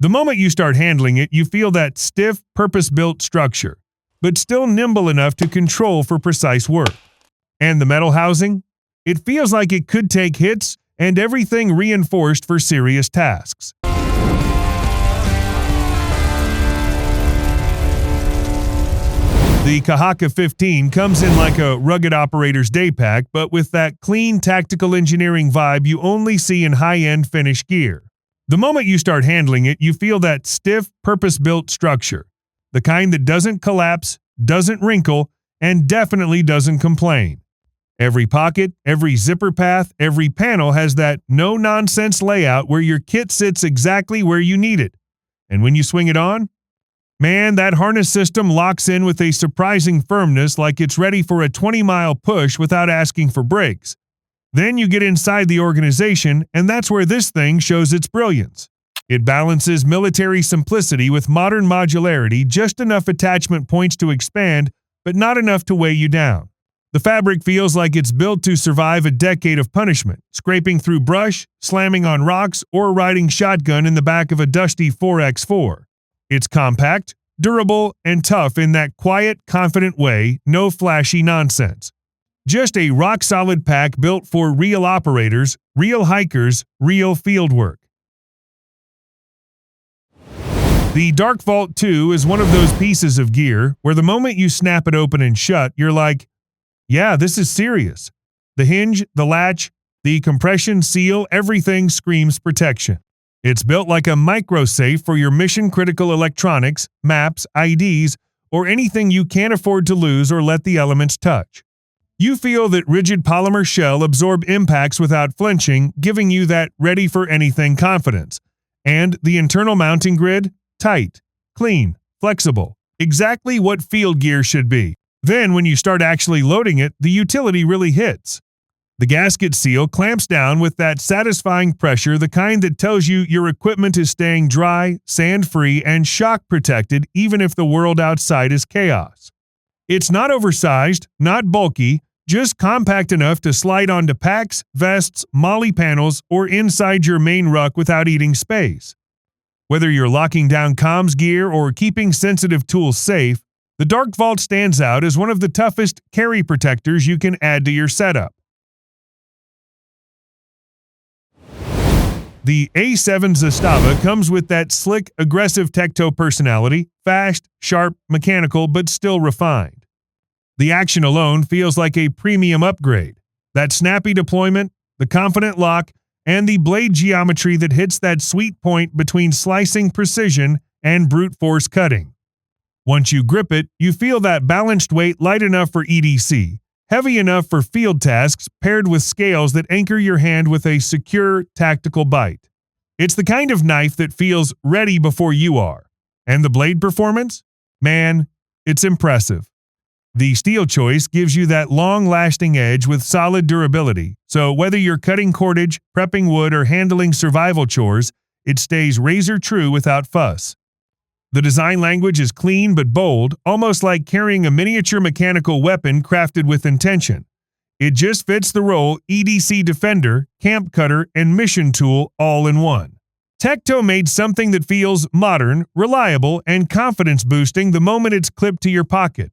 The moment you start handling it, you feel that stiff, purpose-built structure, but still nimble enough to control for precise work. And the metal housing? It feels like it could take hits and everything reinforced for serious tasks. The Kahakka 15 comes in like a rugged operator's day pack, but with that clean tactical engineering vibe you only see in high-end finished gear. The moment you start handling it, you feel that stiff, purpose-built structure. The kind that doesn't collapse, doesn't wrinkle, and definitely doesn't complain. Every pocket, every zipper path, every panel has that no-nonsense layout where your kit sits exactly where you need it. And when you swing it on, man, that harness system locks in with a surprising firmness, like it's ready for a 20-mile push without asking for brakes. Then you get inside the organization, and that's where this thing shows its brilliance. It balances military simplicity with modern modularity, just enough attachment points to expand, but not enough to weigh you down. The fabric feels like it's built to survive a decade of punishment, scraping through brush, slamming on rocks, or riding shotgun in the back of a dusty 4x4. It's compact, durable, and tough in that quiet, confident way, no flashy nonsense. Just a rock-solid pack built for real operators, real hikers, real fieldwork. The DARKVAULT 2 is one of those pieces of gear where the moment you snap it open and shut, you're like, yeah, this is serious. The hinge, the latch, the compression seal, everything screams protection. It's built like a micro-safe for your mission-critical electronics, maps, IDs, or anything you can't afford to lose or let the elements touch. You feel that rigid polymer shell absorb impacts without flinching, giving you that ready-for-anything confidence. And the internal mounting grid? Tight, clean, flexible. Exactly what field gear should be. Then, when you start actually loading it, the utility really hits. The gasket seal clamps down with that satisfying pressure, the kind that tells you your equipment is staying dry, sand-free, and shock-protected even if the world outside is chaos. It's not oversized, not bulky, just compact enough to slide onto packs, vests, molly panels, or inside your main ruck without eating space. Whether you're locking down comms gear or keeping sensitive tools safe, the DARKVAULT stands out as one of the toughest carry protectors you can add to your setup. The A7 Zastava comes with that slick, aggressive Tekto personality, fast, sharp, mechanical, but still refined. The action alone feels like a premium upgrade. That snappy deployment, the confident lock, and the blade geometry that hits that sweet point between slicing precision and brute force cutting. Once you grip it, you feel that balanced weight light enough for EDC, heavy enough for field tasks, paired with scales that anchor your hand with a secure, tactical bite. It's the kind of knife that feels ready before you are. And the blade performance? Man, it's impressive. The steel choice gives you that long-lasting edge with solid durability, so whether you're cutting cordage, prepping wood, or handling survival chores, it stays razor-true without fuss. The design language is clean but bold, almost like carrying a miniature mechanical weapon crafted with intention. It just fits the role EDC Defender, Camp Cutter, and Mission Tool all in one. Tekto made something that feels modern, reliable, and confidence-boosting the moment it's clipped to your pocket.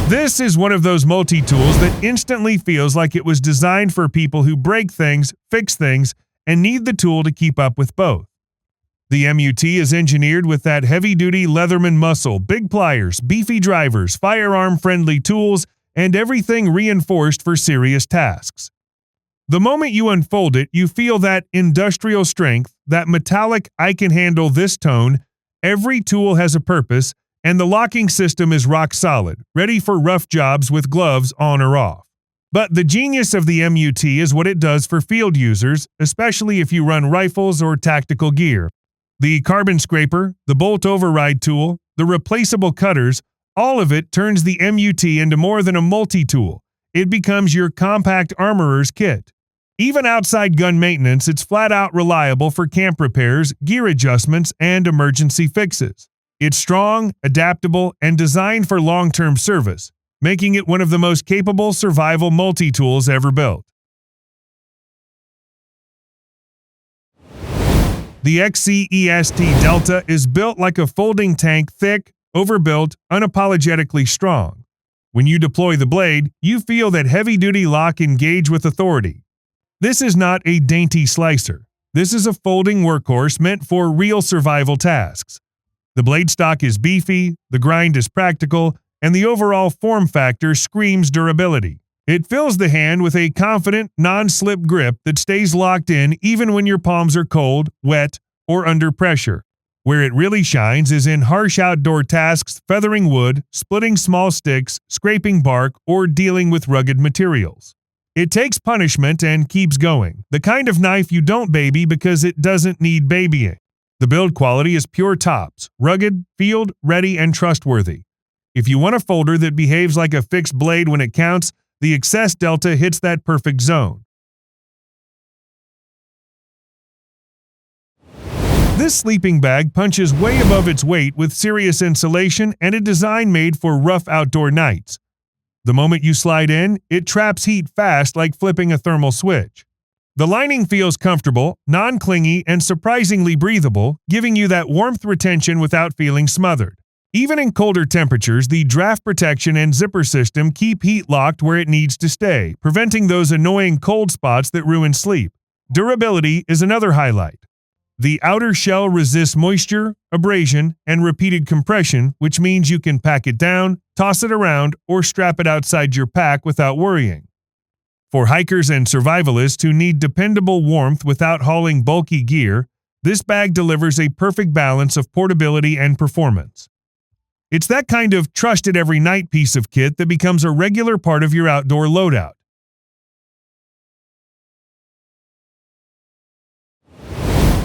This is one of those multi-tools that instantly feels like it was designed for people who break things, fix things, and need the tool to keep up with both. The MUT is engineered with that heavy-duty Leatherman muscle, big pliers, beefy drivers, firearm-friendly tools, and everything reinforced for serious tasks. The moment you unfold it, you feel that industrial strength, that metallic "I can handle this" tone. Every tool has a purpose, and the locking system is rock solid, ready for rough jobs with gloves on or off. But the genius of the MUT is what it does for field users, especially if you run rifles or tactical gear. The carbon scraper, the bolt override tool, the replaceable cutters, all of it turns the MUT into more than a multi-tool. It becomes your compact armorer's kit. Even outside gun maintenance, it's flat-out reliable for camp repairs, gear adjustments, and emergency fixes. It's strong, adaptable, and designed for long-term service, making it one of the most capable survival multi-tools ever built. The XcEST-Delta is built like a folding tank, thick, overbuilt, unapologetically strong. When you deploy the blade, you feel that heavy-duty lock engage with authority. This is not a dainty slicer. This is a folding workhorse meant for real survival tasks. The blade stock is beefy, the grind is practical, and the overall form factor screams durability. It fills the hand with a confident, non-slip grip that stays locked in even when your palms are cold, wet, or under pressure. Where it really shines is in harsh outdoor tasks, feathering wood, splitting small sticks, scraping bark, or dealing with rugged materials. It takes punishment and keeps going, the kind of knife you don't baby because it doesn't need babying. The build quality is pure tops, rugged, field, ready, and trustworthy. If you want a folder that behaves like a fixed blade when it counts, the XcEST-Delta hits that perfect zone. This sleeping bag punches way above its weight with serious insulation and a design made for rough outdoor nights. The moment you slide in, it traps heat fast like flipping a thermal switch. The lining feels comfortable, non-clingy, and surprisingly breathable, giving you that warmth retention without feeling smothered. Even in colder temperatures, the draft protection and zipper system keep heat locked where it needs to stay, preventing those annoying cold spots that ruin sleep. Durability is another highlight. The outer shell resists moisture, abrasion, and repeated compression, which means you can pack it down, toss it around, or strap it outside your pack without worrying. For hikers and survivalists who need dependable warmth without hauling bulky gear, this bag delivers a perfect balance of portability and performance. It's that kind of trust-it-every-night piece of kit that becomes a regular part of your outdoor loadout.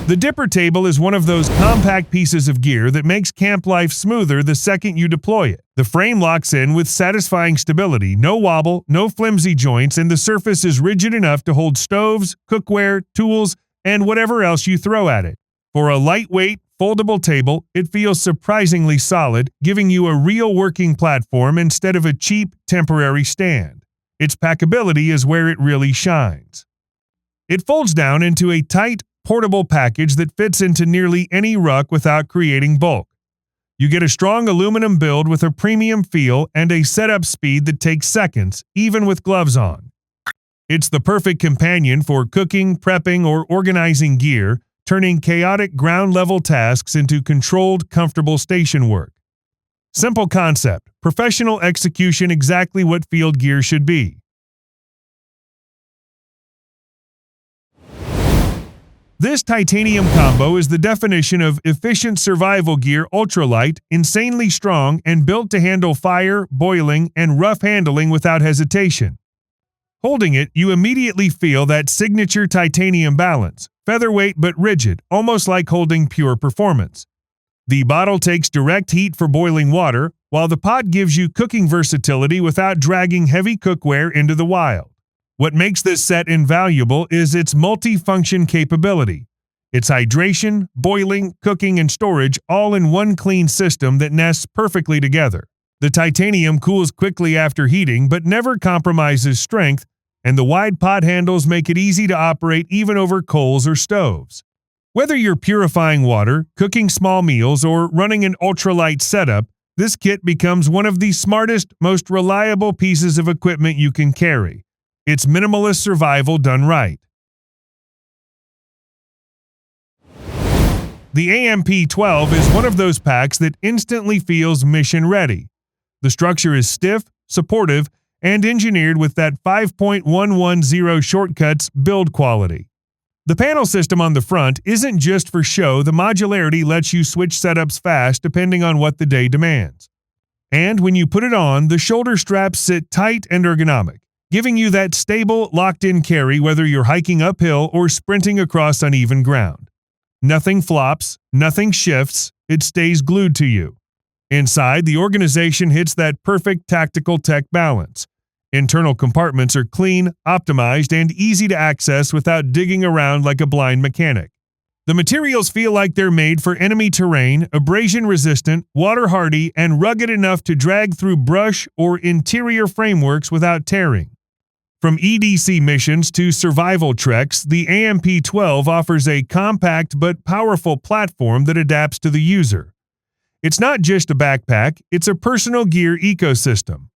The Dipper table is one of those compact pieces of gear that makes camp life smoother the second you deploy it. The frame locks in with satisfying stability, no wobble, no flimsy joints, and the surface is rigid enough to hold stoves, cookware, tools, and whatever else you throw at it. For a lightweight, foldable table, it feels surprisingly solid, giving you a real working platform instead of a cheap, temporary stand. Its packability is where it really shines. It folds down into a tight, portable package that fits into nearly any ruck without creating bulk. You get a strong aluminum build with a premium feel and a setup speed that takes seconds, even with gloves on. It's the perfect companion for cooking, prepping, or organizing gear, turning chaotic ground-level tasks into controlled, comfortable station work. Simple concept, professional execution, exactly what field gear should be. This titanium combo is the definition of efficient survival gear, ultralight, insanely strong, and built to handle fire, boiling, and rough handling without hesitation. Holding it, you immediately feel that signature titanium balance, featherweight but rigid, almost like holding pure performance. The bottle takes direct heat for boiling water, while the pot gives you cooking versatility without dragging heavy cookware into the wild. What makes this set invaluable is its multi-function capability. It's hydration, boiling, cooking, and storage all in one clean system that nests perfectly together. The titanium cools quickly after heating but never compromises strength, and the wide pot handles make it easy to operate even over coals or stoves. Whether you're purifying water, cooking small meals, or running an ultralight setup, this kit becomes one of the smartest, most reliable pieces of equipment you can carry. It's minimalist survival done right. The AMP-12 is one of those packs that instantly feels mission-ready. The structure is stiff, supportive, and engineered with that 5.110 shortcuts build quality. The panel system on the front isn't just for show, the modularity lets you switch setups fast depending on what the day demands. And when you put it on, the shoulder straps sit tight and ergonomic, giving you that stable, locked-in carry whether you're hiking uphill or sprinting across uneven ground. Nothing flops, nothing shifts, it stays glued to you. Inside, the organization hits that perfect tactical tech balance. Internal compartments are clean, optimized, and easy to access without digging around like a blind mechanic. The materials feel like they're made for enemy terrain, abrasion-resistant, water-hardy, and rugged enough to drag through brush or interior frameworks without tearing. From EDC missions to survival treks, the AMP-12 offers a compact but powerful platform that adapts to the user. It's not just a backpack, it's a personal gear ecosystem.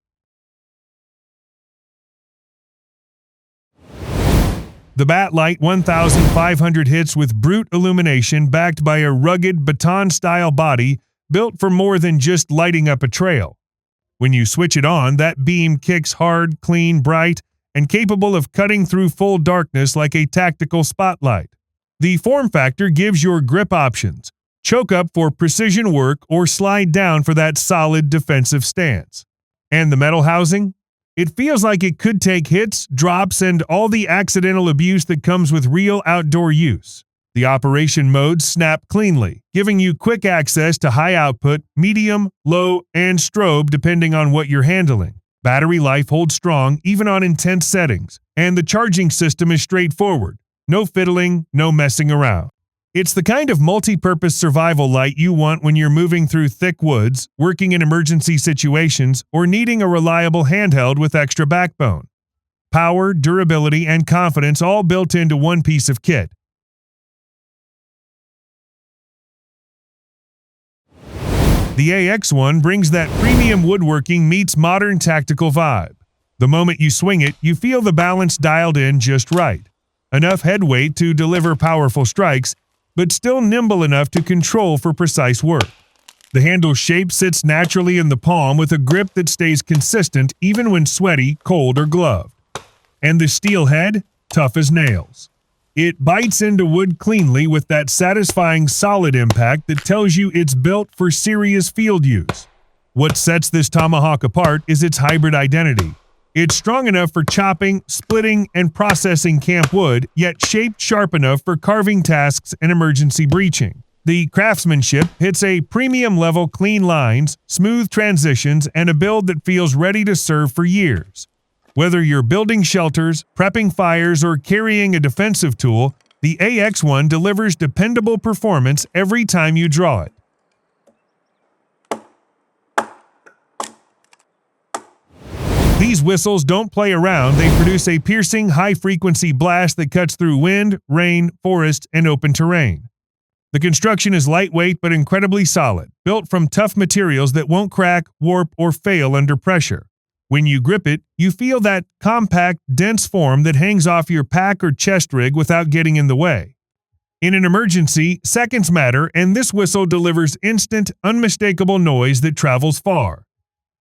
The Bat Light 1500 hits with brute illumination backed by a rugged baton-style body built for more than just lighting up a trail. When you switch it on, that beam kicks hard, clean, bright, and capable of cutting through full darkness like a tactical spotlight. The form factor gives your grip options: choke up for precision work or slide down for that solid defensive stance. And the metal housing? It feels like it could take hits, drops, and all the accidental abuse that comes with real outdoor use. The operation modes snap cleanly, giving you quick access to high output, medium, low, and strobe depending on what you're handling. Battery life holds strong even on intense settings, and the charging system is straightforward. No fiddling, no messing around. It's the kind of multi-purpose survival light you want when you're moving through thick woods, working in emergency situations, or needing a reliable handheld with extra backbone. Power, durability, and confidence all built into one piece of kit. The AX1 brings that premium woodworking meets modern tactical vibe. The moment you swing it, you feel the balance dialed in just right. Enough head weight to deliver powerful strikes, but still nimble enough to control for precise work. The handle shape sits naturally in the palm with a grip that stays consistent even when sweaty, cold, or gloved. And the steel head? Tough as nails. It bites into wood cleanly with that satisfying solid impact that tells you it's built for serious field use. What sets this tomahawk apart is its hybrid identity. It's strong enough for chopping, splitting, and processing camp wood, yet shaped sharp enough for carving tasks and emergency breaching. The craftsmanship hits a premium-level clean lines, smooth transitions, and a build that feels ready to serve for years. Whether you're building shelters, prepping fires, or carrying a defensive tool, the AX1 delivers dependable performance every time you draw it. These whistles don't play around, they produce a piercing, high-frequency blast that cuts through wind, rain, forest, and open terrain. The construction is lightweight but incredibly solid, built from tough materials that won't crack, warp, or fail under pressure. When you grip it, you feel that compact, dense form that hangs off your pack or chest rig without getting in the way. In an emergency, seconds matter, and this whistle delivers instant, unmistakable noise that travels far.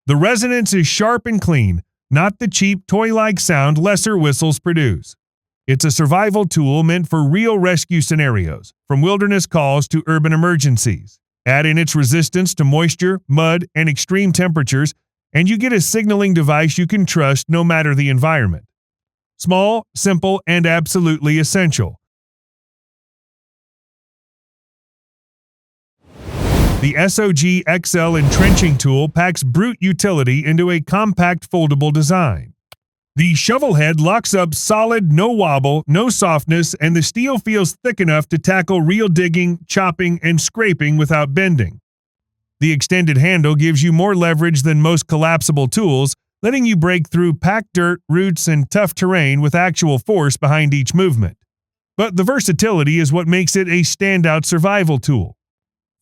The resonance is sharp and clean, not the cheap, toy-like sound lesser whistles produce. It's a survival tool meant for real rescue scenarios, from wilderness calls to urban emergencies. Add in its resistance to moisture, mud, and extreme temperatures, and you get a signaling device you can trust no matter the environment. Small, simple, and absolutely essential. The SOG XL Entrenching Tool packs brute utility into a compact foldable design. The shovel head locks up solid, no wobble, no softness, and the steel feels thick enough to tackle real digging, chopping, and scraping without bending. The extended handle gives you more leverage than most collapsible tools, letting you break through packed dirt, roots, and tough terrain with actual force behind each movement. But the versatility is what makes it a standout survival tool.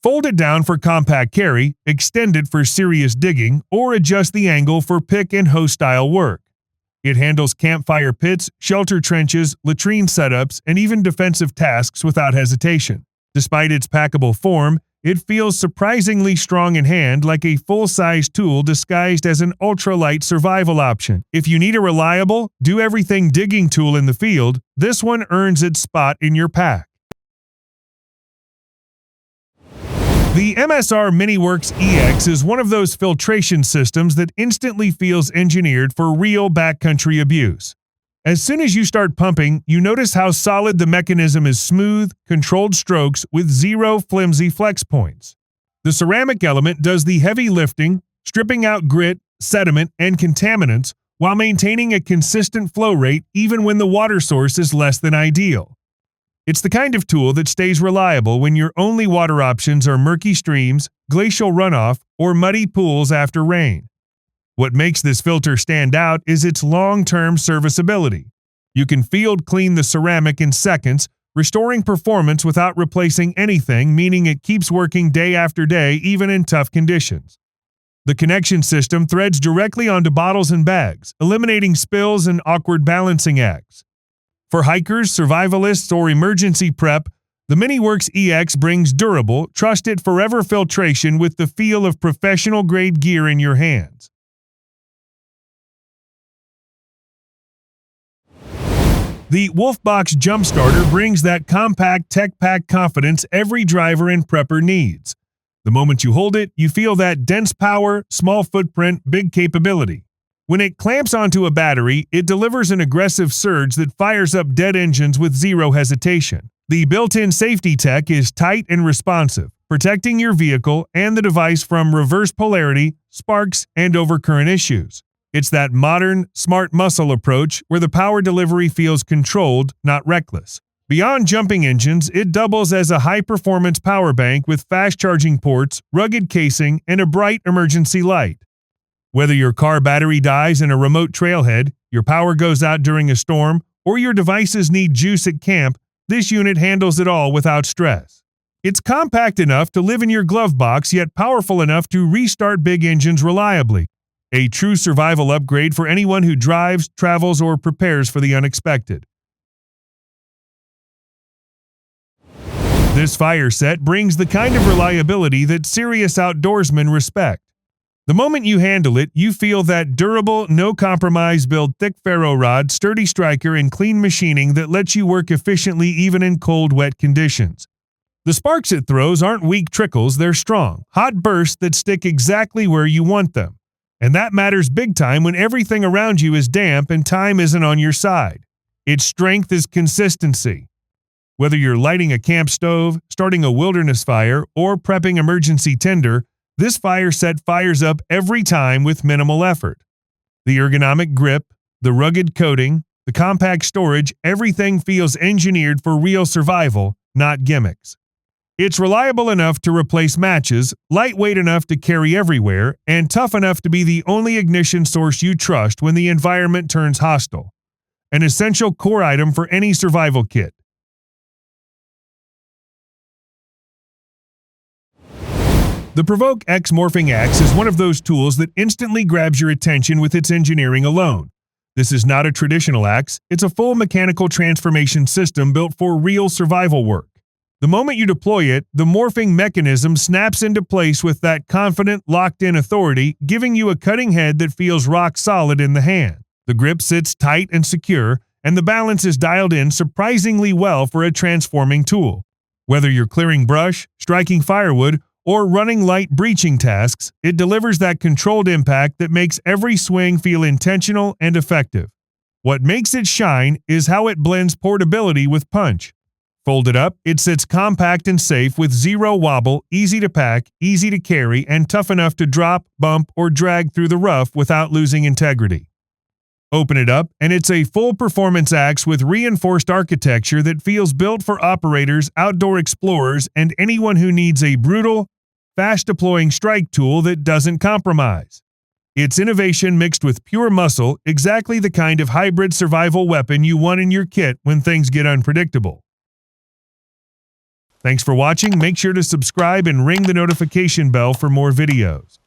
Fold it down for compact carry, extend it for serious digging, or adjust the angle for pick and hoe style work. It handles campfire pits, shelter trenches, latrine setups, and even defensive tasks without hesitation. Despite its packable form, it feels surprisingly strong in hand, like a full-size tool disguised as an ultralight survival option. If you need a reliable, do-everything digging tool in the field, this one earns its spot in your pack. The MSR MiniWorks EX is one of those filtration systems that instantly feels engineered for real backcountry abuse. As soon as you start pumping, you notice how solid the mechanism is: smooth, controlled strokes with zero flimsy flex points. The ceramic element does the heavy lifting, stripping out grit, sediment, and contaminants while maintaining a consistent flow rate even when the water source is less than ideal. It's the kind of tool that stays reliable when your only water options are murky streams, glacial runoff, or muddy pools after rain. What makes this filter stand out is its long-term serviceability. You can field clean the ceramic in seconds, restoring performance without replacing anything, meaning it keeps working day after day, even in tough conditions. The connection system threads directly onto bottles and bags, eliminating spills and awkward balancing acts. For hikers, survivalists, or emergency prep, the MiniWorks EX brings durable, trusted forever filtration with the feel of professional-grade gear in your hands. The Wolfbox Jumpstarter brings that compact tech pack confidence every driver and prepper needs. The moment you hold it, you feel that dense power, small footprint, big capability. When it clamps onto a battery, it delivers an aggressive surge that fires up dead engines with zero hesitation. The built-in safety tech is tight and responsive, protecting your vehicle and the device from reverse polarity, sparks, and overcurrent issues. It's that modern, smart muscle approach where the power delivery feels controlled, not reckless. Beyond jumping engines, it doubles as a high-performance power bank with fast-charging ports, rugged casing, and a bright emergency light. Whether your car battery dies in a remote trailhead, your power goes out during a storm, or your devices need juice at camp, this unit handles it all without stress. It's compact enough to live in your glove box, yet powerful enough to restart big engines reliably. A true survival upgrade for anyone who drives, travels, or prepares for the unexpected. This fire set brings the kind of reliability that serious outdoorsmen respect. The moment you handle it, you feel that durable, no-compromise build thick ferro rod, sturdy striker, and clean machining that lets you work efficiently even in cold, wet conditions. The sparks it throws aren't weak trickles, they're strong, hot bursts that stick exactly where you want them. And that matters big time when everything around you is damp and time isn't on your side. Its strength is consistency. Whether you're lighting a camp stove, starting a wilderness fire, or prepping emergency tinder, this fire set fires up every time with minimal effort. The ergonomic grip, the rugged coating, the compact storage, everything feels engineered for real survival, not gimmicks. It's reliable enough to replace matches, lightweight enough to carry everywhere, and tough enough to be the only ignition source you trust when the environment turns hostile. An essential core item for any survival kit. The Provoke X morphing axe is one of those tools that instantly grabs your attention with its engineering alone. This is not a traditional axe, it's a full mechanical transformation system built for real survival work. The moment you deploy it, the morphing mechanism snaps into place with that confident, locked-in authority, giving you a cutting head that feels rock solid in the hand. The grip sits tight and secure, and the balance is dialed in surprisingly well for a transforming tool. Whether you're clearing brush, striking firewood, or running light breaching tasks, it delivers that controlled impact that makes every swing feel intentional and effective. What makes it shine is how it blends portability with punch. Folded up, it sits compact and safe with zero wobble, easy to pack, easy to carry, and tough enough to drop, bump, or drag through the rough without losing integrity. Open it up, and it's a full performance axe with reinforced architecture that feels built for operators, outdoor explorers, and anyone who needs a brutal, fast-deploying strike tool that doesn't compromise. It's innovation mixed with pure muscle, exactly the kind of hybrid survival weapon you want in your kit when things get unpredictable. Thanks for watching. Make sure to subscribe and ring the notification bell for more videos.